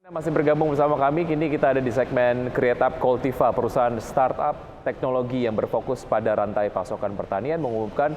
Masih bergabung bersama kami, kini kita ada di segmen Create Up Koltiva, perusahaan startup teknologi yang berfokus pada rantai pasokan pertanian mengumumkan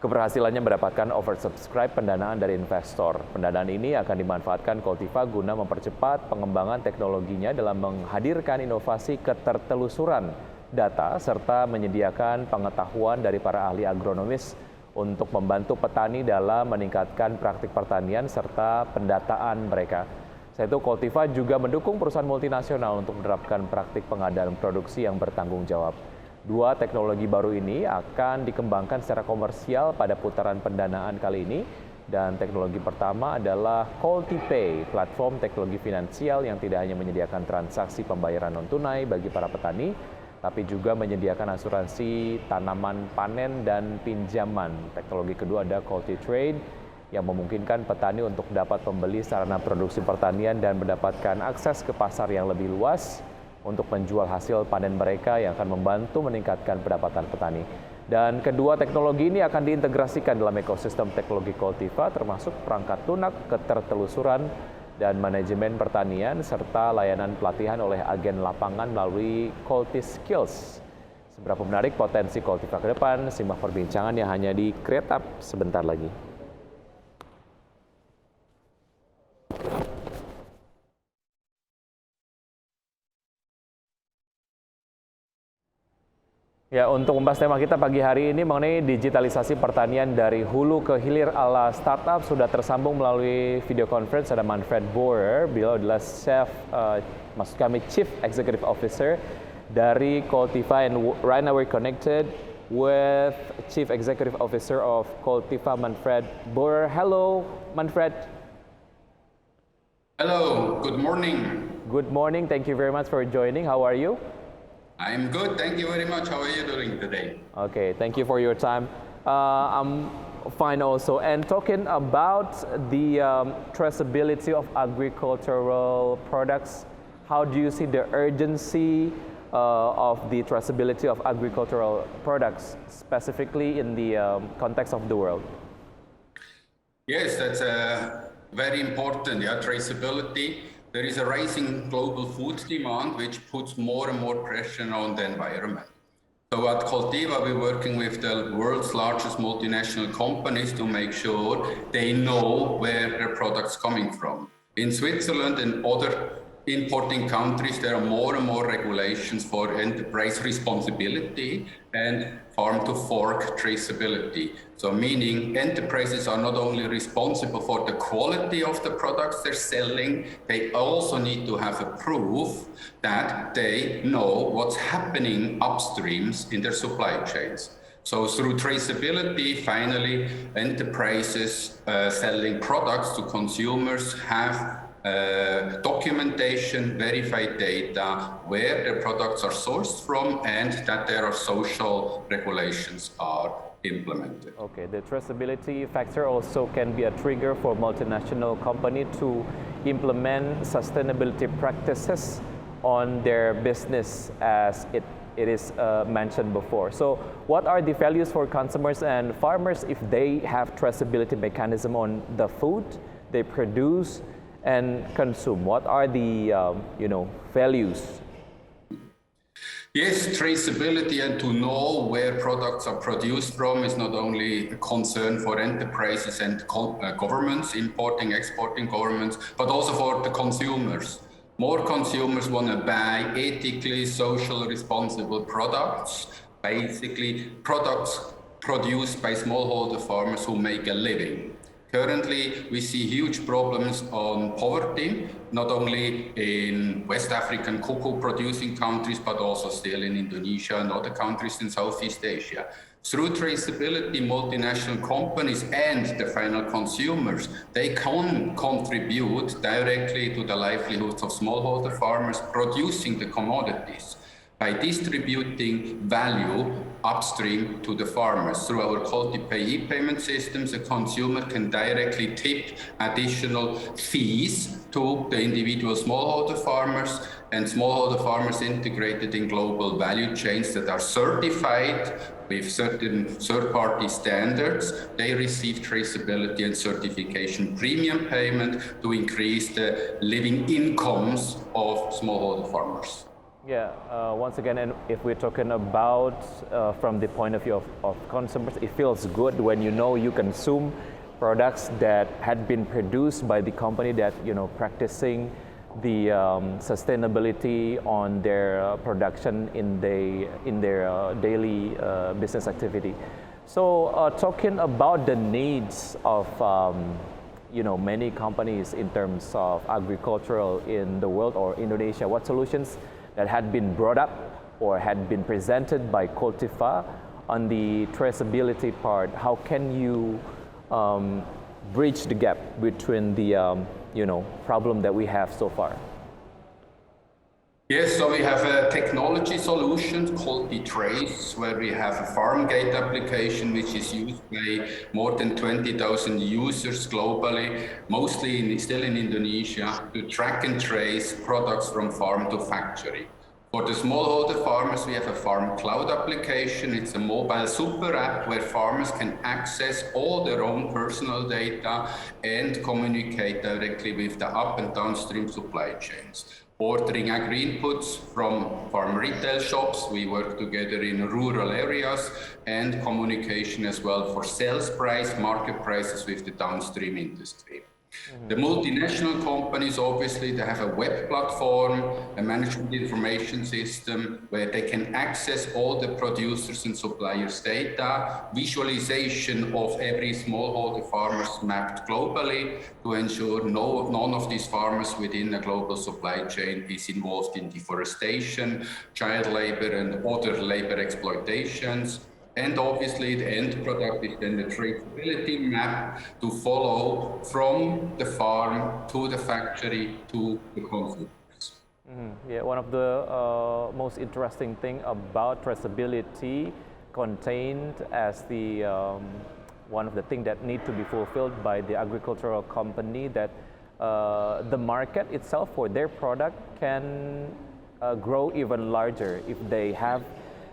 keberhasilannya mendapatkan oversubscribe pendanaan dari investor. Pendanaan ini akan dimanfaatkan Koltiva guna mempercepat pengembangan teknologinya dalam menghadirkan inovasi ketertelusuran data serta menyediakan pengetahuan dari para ahli agronomis untuk membantu petani dalam meningkatkan praktik pertanian serta pendataan mereka. Selain itu, Koltiva juga mendukung perusahaan multinasional untuk menerapkan praktik pengadaan produksi yang bertanggung jawab. Dua teknologi baru ini akan dikembangkan secara komersial pada putaran pendanaan kali ini. Dan teknologi pertama adalah KoltiPay, platform teknologi finansial yang tidak hanya menyediakan transaksi pembayaran non-tunai bagi para petani, tapi juga menyediakan asuransi tanaman panen dan pinjaman. Teknologi kedua ada KoltiTrade, yang memungkinkan petani untuk dapat membeli sarana produksi pertanian dan mendapatkan akses ke pasar yang lebih luas untuk menjual hasil panen mereka yang akan membantu meningkatkan pendapatan petani. Dan kedua teknologi ini akan diintegrasikan dalam ekosistem teknologi Koltiva termasuk perangkat lunak, ketertelusuran, dan manajemen pertanian serta layanan pelatihan oleh agen lapangan melalui KoltiSkills. Seberapa menarik potensi Koltiva ke depan? Simak perbincangan yang hanya di Create Up sebentar lagi. Ya, untuk membahas tema kita pagi hari ini mengenai digitalisasi pertanian dari hulu ke hilir ala startup sudah tersambung melalui video conference ada Manfred Boer, beliau adalah Chief Executive Officer dari Koltiva, and right now we're connected with Chief Executive Officer of Koltiva, Manfred Boer. Hello, Manfred. Hello, good morning. Good morning, thank you very much for joining. How are you? I'm good, thank you very much. How are you doing today? Okay, thank you for your time. I'm fine also. And talking about the traceability of agricultural products, how do you see the urgency of the traceability of agricultural products, specifically in the context of the world? Yes, that's very important, traceability. There is a rising global food demand, which puts more and more pressure on the environment. So at Koltiva, we're working with the world's largest multinational companies to make sure they know where their products coming from. In Switzerland and other importing countries, there are more and more regulations for enterprise responsibility and farm-to-fork traceability. So meaning enterprises are not only responsible for the quality of the products they're selling, they also need to have a proof that they know what's happening upstreams in their supply chains. So through traceability, finally, enterprises selling products to consumers have documentation, verified data, where their products are sourced from, and that there are social regulations are implemented. Okay, the traceability factor also can be a trigger for multinational company to implement sustainability practices on their business, as it is mentioned before. So what are the values for consumers and farmers if they have traceability mechanism on the food they produce and consume? What are the values? Yes, traceability and to know where products are produced from is not only a concern for enterprises and governments, importing, exporting governments, but also for the consumers. More consumers want to buy ethically, socially responsible products, basically products produced by smallholder farmers who make a living. Currently, we see huge problems on poverty, not only in West African cocoa producing countries, but also still in Indonesia and other countries in Southeast Asia. Through traceability, multinational companies and the final consumers, they can contribute directly to the livelihoods of smallholder farmers producing the commodities by distributing value upstream to the farmers. Through our KoltiPay e-payment systems, a consumer can directly tip additional fees to the individual smallholder farmers, and smallholder farmers integrated in global value chains that are certified with certain third-party standards, they receive traceability and certification premium payment to increase the living incomes of smallholder farmers. Yeah, once again, and if we're talking about from the point of view of consumers, it feels good when you know you consume products that had been produced by the company that, you know, practicing the sustainability on their production in their daily business activity. So talking about the needs of you know, many companies in terms of agricultural in the world or Indonesia, what solutions that had been brought up or had been presented by Koltiva on the traceability part, how can you bridge the gap between the you know, problem that we have so far? Yes, so we have a technology solution called the Trace, where we have a farm gate application which is used by more than 20,000 users globally, mostly still in Indonesia, to track and trace products from farm to factory. For the smallholder farmers, we have a farm cloud application. It's a mobile super app where farmers can access all their own personal data and communicate directly with the up and downstream supply chains. Ordering agri inputs from farm retail shops, we work together in rural areas, and communication as well for sales price, market prices with the downstream industry. The multinational companies, obviously, they have a web platform, a management information system where they can access all the producers and suppliers' data, visualization of every smallholder farmers mapped globally to ensure none of these farmers within a global supply chain is involved in deforestation, child labor, and other labor exploitations. And obviously the end product is then the traceability map to follow from the farm to the factory to the consumers. Yeah, one of the most interesting thing about traceability contained as the one of the things that need to be fulfilled by the agricultural company, that the market itself for their product can grow even larger if they have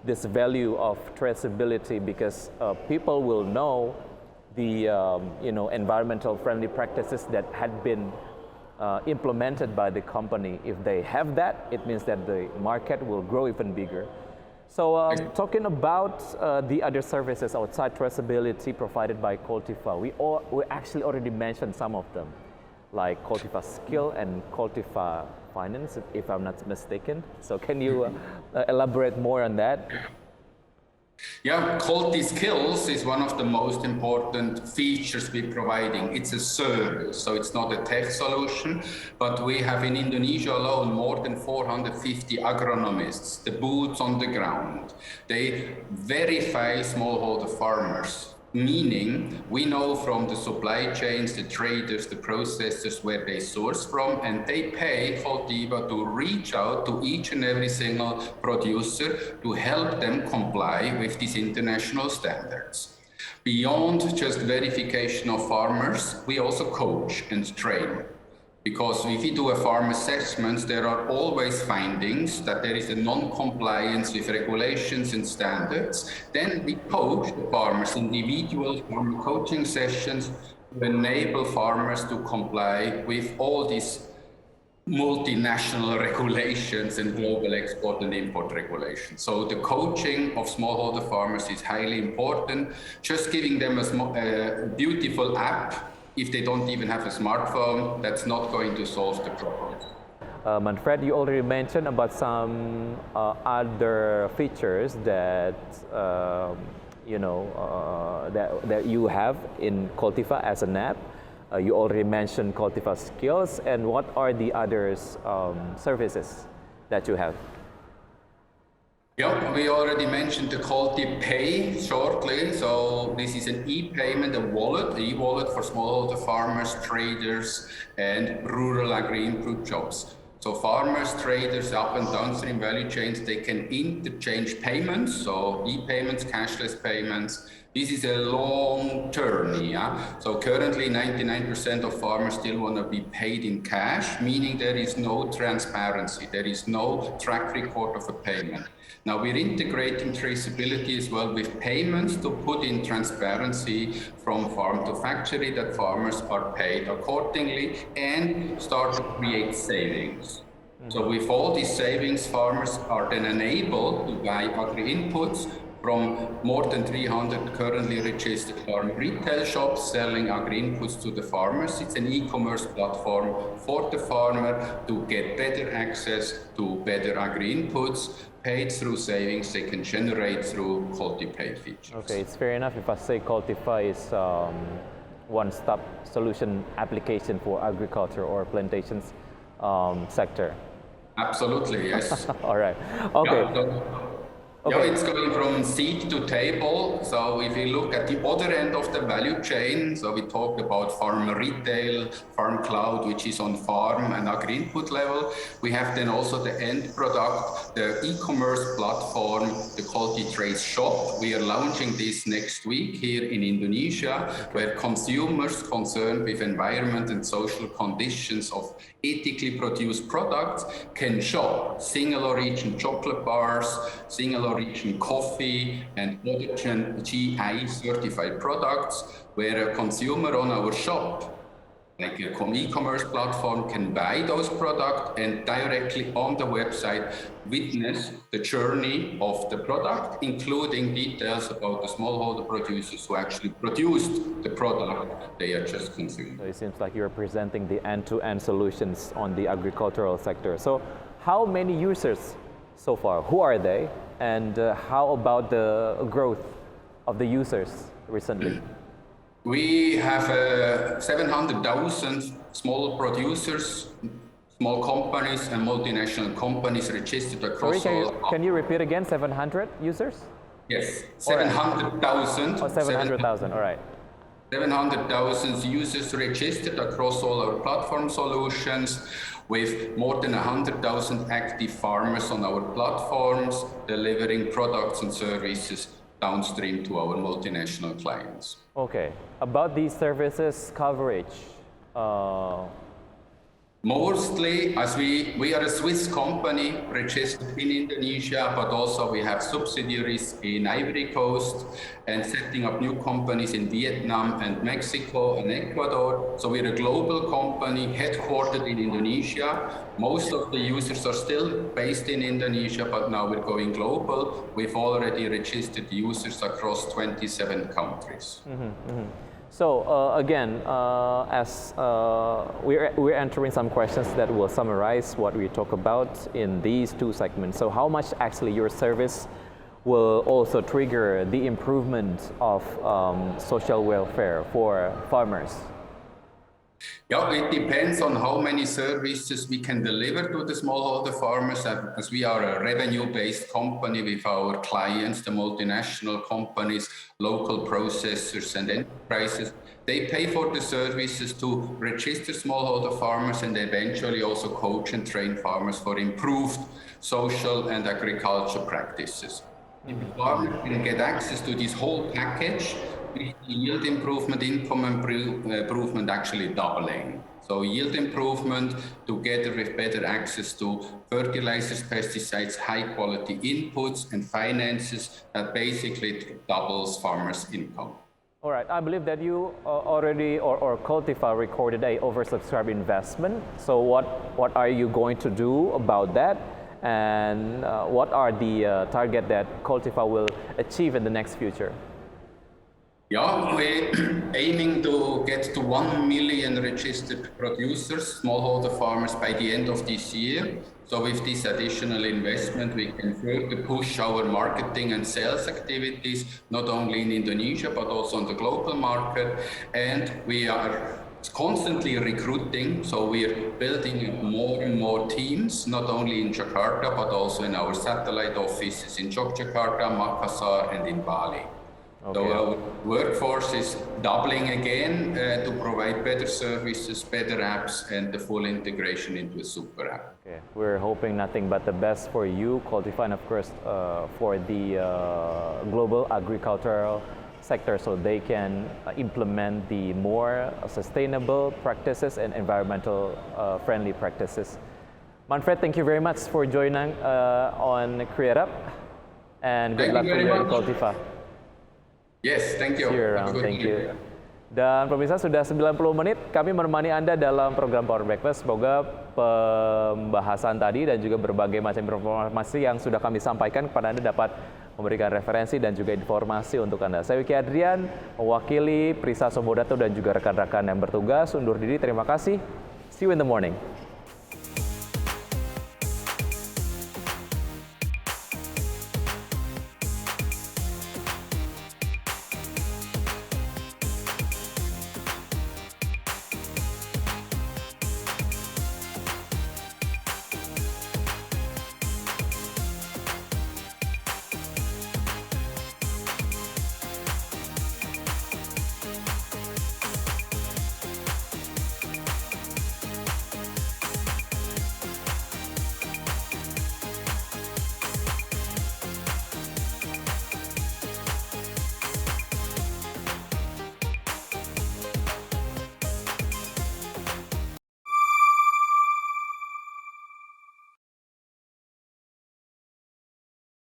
this value of traceability, because people will know the you know, environmental friendly practices that had been implemented by the company. If they have that, it means that the market will grow even bigger. So talking about the other services outside traceability provided by Koltiva, we actually already mentioned some of them, like Koltiva Skill and Koltiva Finance, if I'm not mistaken. So can you elaborate more on that? Yeah, Koltiva Skills is one of the most important features we're providing. It's a service, so it's not a tech solution, but we have in Indonesia alone more than 450 agronomists, the boots on the ground. They verify smallholder farmers, meaning we know from the supply chains, the traders, the processors, where they source from, and they pay Koltiva to reach out to each and every single producer to help them comply with these international standards. Beyond just verification of farmers, we also coach and train. Because if you do a farm assessment, there are always findings that there is a non-compliance with regulations and standards. Then we coach the farmers, individual farmer coaching sessions, to enable farmers to comply with all these multinational regulations and global export and import regulations. So the coaching of smallholder farmers is highly important. Just giving them a beautiful app, if they don't even have a smartphone, that's not going to solve the problem. Manfred, you already mentioned about some other features that you know that you have in Koltiva as an app. You already mentioned Koltiva Skills, and what are the other services that you have? Yeah, we already mentioned the Koltiva Pay shortly. So this is an e-payment, e-wallet for smallholder farmers, traders, and rural agri-input shops. So farmers, traders, up and downstream value chains, they can interchange payments, so e-payments, cashless payments, This is a long journey. So currently 99% of farmers still want to be paid in cash, meaning there is no transparency, there is no track record of a payment. Now we're integrating traceability as well with payments to put in transparency from farm to factory, that farmers are paid accordingly and start to create savings. So with all these savings, farmers are then enabled to buy agri-inputs from more than 300 currently registered farm retail shops selling agri-inputs to the farmers. It's an e-commerce platform for the farmer to get better access to better agri-inputs, paid through savings they can generate through Cultivate features. Okay, it's fair enough if I say Cultivate is one-stop solution application for agriculture or plantations sector. Absolutely, yes. All right. Okay. Yeah, it's going from seed to table. So if you look at the other end of the value chain, so we talked about farm retail, farm cloud, which is on farm and agri-input level. We have then also the end product, the e-commerce platform, the Cultivate shop. We are launching this next week here in Indonesia, where consumers concerned with environment and social conditions of ethically produced products can shop single origin chocolate bars, single origin coffee, and other GI certified products, where a consumer on our shop, like an e-commerce platform, can buy those products and directly on the website witness the journey of the product, including details about the smallholder producers who actually produced the product they are just consuming. So it seems like you're presenting the end-to-end solutions on the agricultural sector. So how many users so far? Who are they? And how about the growth of the users recently? We have 700,000 small producers, small companies and multinational companies registered across all. Can you repeat again, 700 users? Yes, 700,000. Oh, 700,000, all right. 700,000 users registered across all our platform solutions, with more than 100,000 active farmers on our platforms, delivering products and services downstream to our multinational clients. Okay, about these services coverage. Mostly, as we are a Swiss company registered in Indonesia, but also we have subsidiaries in Ivory Coast and setting up new companies in Vietnam and Mexico and Ecuador. So we're a global company headquartered in Indonesia. Most of the users are still based in Indonesia, but now we're going global. We've already registered users across 27 countries. So again, as we're entering some questions that will summarize what we talk about in these two segments. So how much actually your service will also trigger the improvement of social welfare for farmers? Yeah, it depends on how many services we can deliver to the smallholder farmers, as we are a revenue-based company with our clients, the multinational companies, local processors and enterprises. They pay for the services to register smallholder farmers and eventually also coach and train farmers for improved social and agriculture practices. If the farmer can get access to this whole package, with yield improvement, income improvement actually doubling. So yield improvement together with better access to fertilizers, pesticides, high quality inputs and finances, that basically doubles farmers' income. All right, I believe that you already or Cultivate recorded a oversubscribed investment. So what are you going to do about that? And what are the target that Cultivate will achieve in the next future? Yeah, we're aiming to get to 1 million registered producers, smallholder farmers, by the end of this year. So with this additional investment, we can further push our marketing and sales activities, not only in Indonesia, but also on the global market. And we are constantly recruiting, so we're building more and more teams, not only in Jakarta, but also in our satellite offices in Yogyakarta, Makassar, and in Bali. Okay. So our workforce is doubling again to provide better services, better apps, and the full integration into a super app. Okay. We're hoping nothing but the best for you, Cultivate, and of course for the global agricultural sector so they can implement the more sustainable practices and environmental friendly practices. Manfred, thank you very much for joining on Create Up, and good luck for your Koltiva. Yes, thank you. See you around. Thank you. Dan pemirsa, sudah 90 menit kami menemani Anda dalam program Power Breakfast. Semoga pembahasan tadi dan juga berbagai macam informasi yang sudah kami sampaikan kepada Anda dapat memberikan referensi dan juga informasi untuk Anda. Saya Wicky Adrian, mewakili Prisa Somodato dan juga rekan-rekan yang bertugas, undur diri. Terima kasih. See you in the morning.